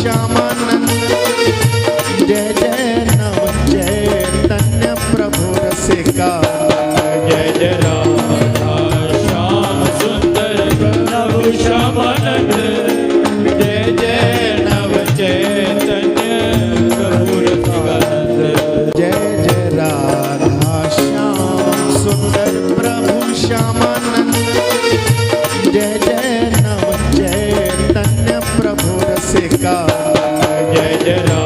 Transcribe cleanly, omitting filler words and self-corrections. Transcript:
श्यामानंद जय जय नव चैतन्य प्रभु रसिका जय जय राधा श्याम सुंदर प्रभु श्यामानंद जय जय नव चैतन्य प्रभु रसिकानंद जय जय राधा श्याम सुंदर प्रभु श्यामानंद जय जय नव चैतन्य प्रभु रसिका जय जय